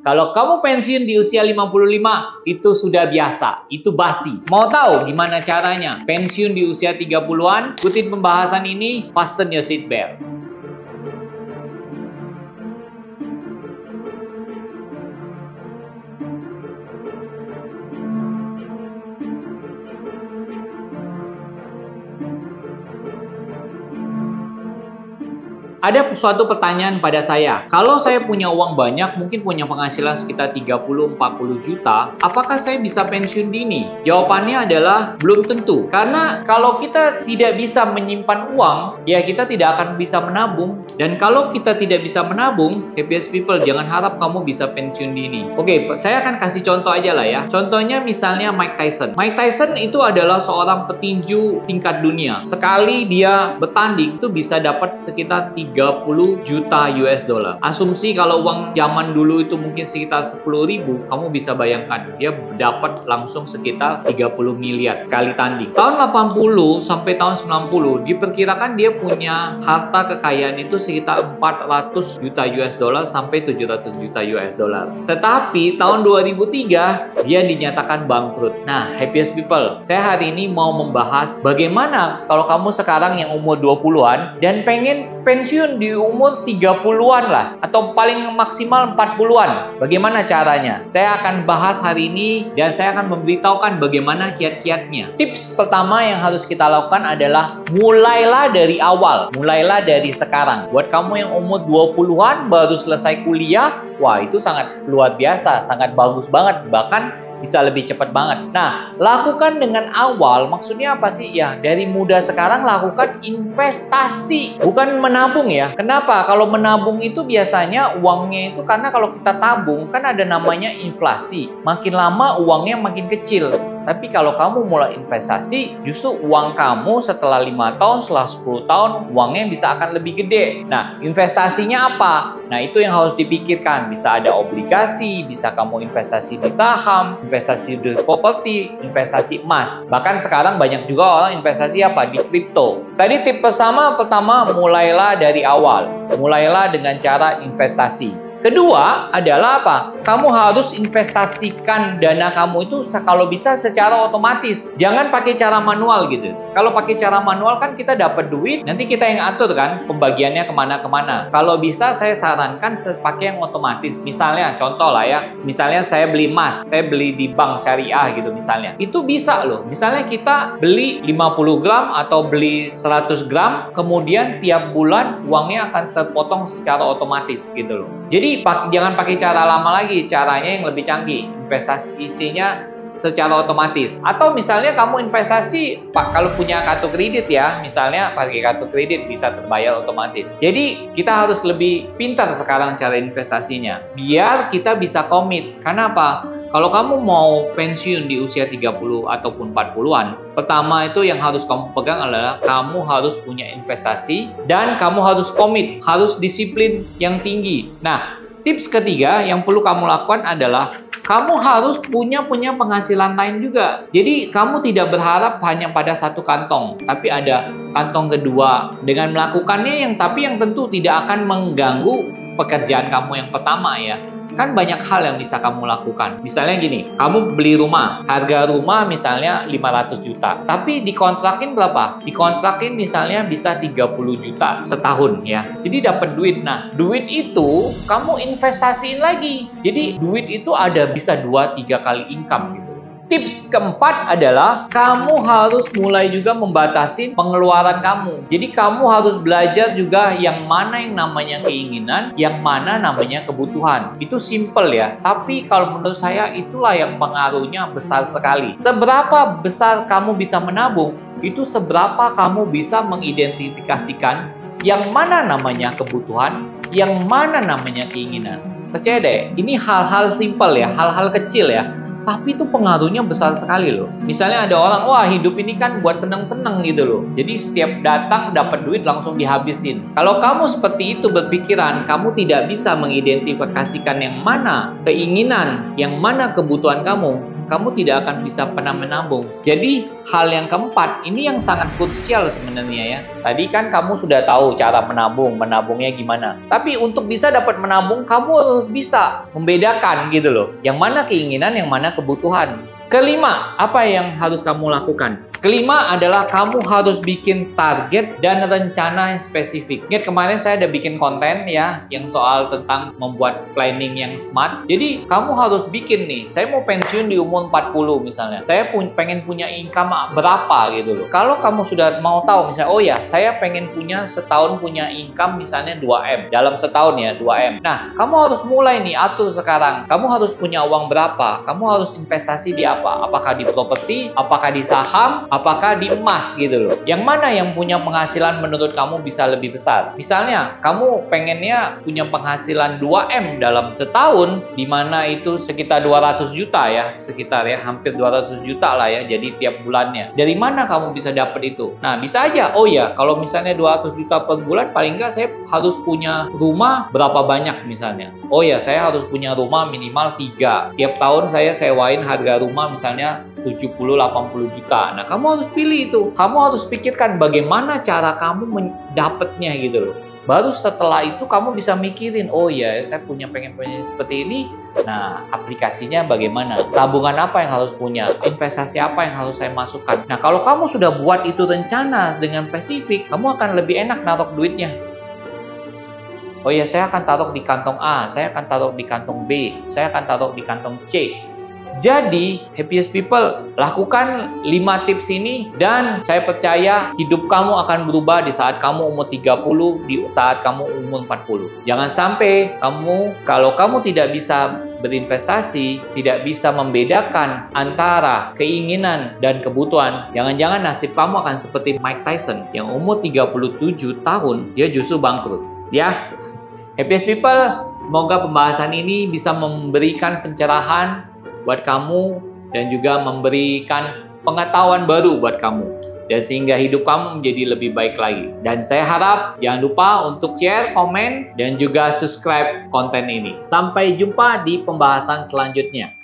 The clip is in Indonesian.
Kalau kamu pensiun di usia 55, itu sudah biasa, itu basi. Mau tahu gimana caranya pensiun di usia 30-an? Ikutin pembahasan ini, fasten your seatbelt. Ada suatu pertanyaan pada saya, kalau saya punya uang banyak, mungkin punya penghasilan sekitar 30-40 juta, apakah saya bisa pensiun dini? Jawabannya adalah belum tentu. Karena kalau kita tidak bisa menyimpan uang, ya kita tidak akan bisa menabung. Dan kalau kita tidak bisa menabung, happiest people, jangan harap kamu bisa pensiun dini. Oke, saya akan kasih contoh aja lah ya. Contohnya misalnya Mike Tyson. Mike Tyson itu adalah seorang petinju tingkat dunia. Sekali dia bertanding, itu bisa dapat sekitar 30 juta US dollar. Asumsi kalau uang zaman dulu itu mungkin sekitar 10.000, kamu bisa bayangkan dia dapat langsung sekitar 30 miliar kali tanding. Tahun 80 sampai tahun 90 diperkirakan dia punya harta kekayaan itu sekitar 400 juta US dollar sampai 700 juta US dollar. Tetapi tahun 2003 dia dinyatakan bangkrut. Nah, happiest people, saya hari ini mau membahas bagaimana kalau kamu sekarang yang umur 20-an dan pengen pensiun di umur 30-an lah, atau paling maksimal 40-an. Bagaimana caranya? Saya akan bahas hari ini dan saya akan memberitahukan bagaimana kiat-kiatnya. Tips pertama yang harus kita lakukan adalah mulailah dari awal. Mulailah dari sekarang. Buat kamu yang umur 20-an baru selesai kuliah, wah itu sangat luar biasa, sangat bagus banget. Bahkan bisa lebih cepat banget. Nah, lakukan dengan awal, maksudnya apa sih? Ya, dari muda sekarang lakukan investasi, bukan menabung ya. Kenapa? Kalau menabung itu biasanya uangnya itu, karena kalau kita tabung, kan ada namanya inflasi. Makin lama uangnya makin kecil. Tapi kalau kamu mulai investasi, justru uang kamu setelah 5 tahun, setelah 10 tahun, uangnya bisa akan lebih gede. Nah, investasinya apa? Nah, itu yang harus dipikirkan. Bisa ada obligasi, bisa kamu investasi di saham, investasi di properti, investasi emas. Bahkan sekarang banyak juga orang investasi apa? Di kripto. Tadi tip pertama, mulailah dari awal. Mulailah dengan cara investasi. Kedua adalah apa? Kamu harus investasikan dana kamu itu kalau bisa secara otomatis. Jangan pakai cara manual gitu. Kalau pakai cara manual kan kita dapat duit, nanti kita yang atur kan pembagiannya kemana-kemana. Kalau bisa saya sarankan pakai yang otomatis. Misalnya contoh lah ya, misalnya saya beli emas, saya beli di bank syariah gitu misalnya. Itu bisa loh. Misalnya kita beli 50 gram atau beli 100 gram, kemudian tiap bulan uangnya akan terpotong secara otomatis gitu loh. Jadi jangan pakai cara lama lagi, caranya yang lebih canggih. Investasinya secara otomatis. Atau misalnya kamu investasi, kalau punya kartu kredit ya, misalnya pakai kartu kredit bisa terbayar otomatis. Jadi kita harus lebih pintar sekarang cara investasinya, biar kita bisa komit. Karena apa? Kalau kamu mau pensiun di usia 30 ataupun 40-an, pertama itu yang harus kamu pegang adalah kamu harus punya investasi dan kamu harus komit, harus disiplin yang tinggi. Nah, tips ketiga yang perlu kamu lakukan adalah kamu harus punya penghasilan lain juga. Jadi kamu tidak berharap hanya pada satu kantong, tapi ada kantong kedua. Dengan melakukannya yang tentu tidak akan mengganggu pekerjaan kamu yang pertama ya. Kan banyak hal yang bisa kamu lakukan. Misalnya gini, kamu beli rumah, harga rumah misalnya 500 juta. Tapi dikontrakin berapa? Dikontrakin misalnya bisa 30 juta setahun ya. Jadi dapat duit. Nah, duit itu kamu investasiin lagi. Jadi duit itu ada bisa 2-3 kali income gitu. Tips keempat adalah kamu harus mulai juga membatasi pengeluaran kamu. Jadi kamu harus belajar juga yang mana yang namanya keinginan, yang mana namanya kebutuhan. Itu simple ya, tapi kalau menurut saya itulah yang pengaruhnya besar sekali. Seberapa besar kamu bisa menabung, itu seberapa kamu bisa mengidentifikasikan yang mana namanya kebutuhan, yang mana namanya keinginan. Percaya deh, ini hal-hal simple ya, hal-hal kecil ya. Tapi itu pengaruhnya besar sekali loh. Misalnya ada orang, wah hidup ini kan buat seneng-seneng gitu loh. Jadi setiap datang dapat duit langsung dihabisin. Kalau kamu seperti itu berpikiran, kamu tidak bisa mengidentifikasikan yang mana keinginan, yang mana kebutuhan kamu, kamu tidak akan bisa pernah menabung. Jadi, hal yang keempat, ini yang sangat krusial sebenarnya ya. Tadi kan kamu sudah tahu cara menabung, menabungnya gimana. Tapi untuk bisa dapat menabung, kamu harus bisa membedakan gitu loh. Yang mana keinginan, yang mana kebutuhan. Kelima, apa yang harus kamu lakukan? Kelima adalah kamu harus bikin target dan rencana yang spesifik. Ingat kemarin saya ada bikin konten ya, yang soal tentang membuat planning yang smart. Jadi kamu harus bikin nih, saya mau pensiun di umur 40 misalnya. Saya pengen punya income berapa gitu loh. Kalau kamu sudah mau tahu misalnya, oh ya saya pengen punya setahun punya income misalnya 2M. Dalam setahun ya 2M. Nah kamu harus mulai nih atur sekarang. Kamu harus punya uang berapa? Kamu harus investasi di apa? Apakah di properti? Apakah di saham? Apakah di emas gitu loh. Yang mana yang punya penghasilan menurut kamu bisa lebih besar? Misalnya, kamu pengennya punya penghasilan 2M dalam setahun, di mana itu sekitar 200 juta ya, sekitar ya, hampir 200 juta lah ya, jadi tiap bulannya. Dari mana kamu bisa dapat itu? Nah, bisa aja, oh ya, kalau misalnya 200 juta per bulan, paling nggak saya harus punya rumah berapa banyak misalnya. Oh ya, saya harus punya rumah minimal 3. Tiap tahun saya sewain harga rumah misalnya 70-80 juta. Nah, kamu harus pilih itu. Kamu harus pikirkan bagaimana cara kamu mendapatnya gitu loh. Baru setelah itu kamu bisa mikirin, oh ya, saya pengen seperti ini. Nah, aplikasinya bagaimana? Tabungan apa yang harus punya? Investasi apa yang harus saya masukkan? Nah, kalau kamu sudah buat itu rencana dengan spesifik, kamu akan lebih enak naruh duitnya. Oh ya, saya akan taruh di kantong A, saya akan taruh di kantong B, saya akan taruh di kantong C. Jadi, happiest people, lakukan 5 tips ini dan saya percaya hidup kamu akan berubah di saat kamu umur 30, di saat kamu umur 40. Jangan sampai kalau kamu tidak bisa berinvestasi, tidak bisa membedakan antara keinginan dan kebutuhan, jangan-jangan nasib kamu akan seperti Mike Tyson yang umur 37 tahun, dia justru bangkrut. Ya, happiest people, semoga pembahasan ini bisa memberikan pencerahan buat kamu dan juga memberikan pengetahuan baru buat kamu dan sehingga hidup kamu menjadi lebih baik lagi. Dan saya harap jangan lupa untuk share, komen, dan juga subscribe konten ini. Sampai jumpa di pembahasan selanjutnya.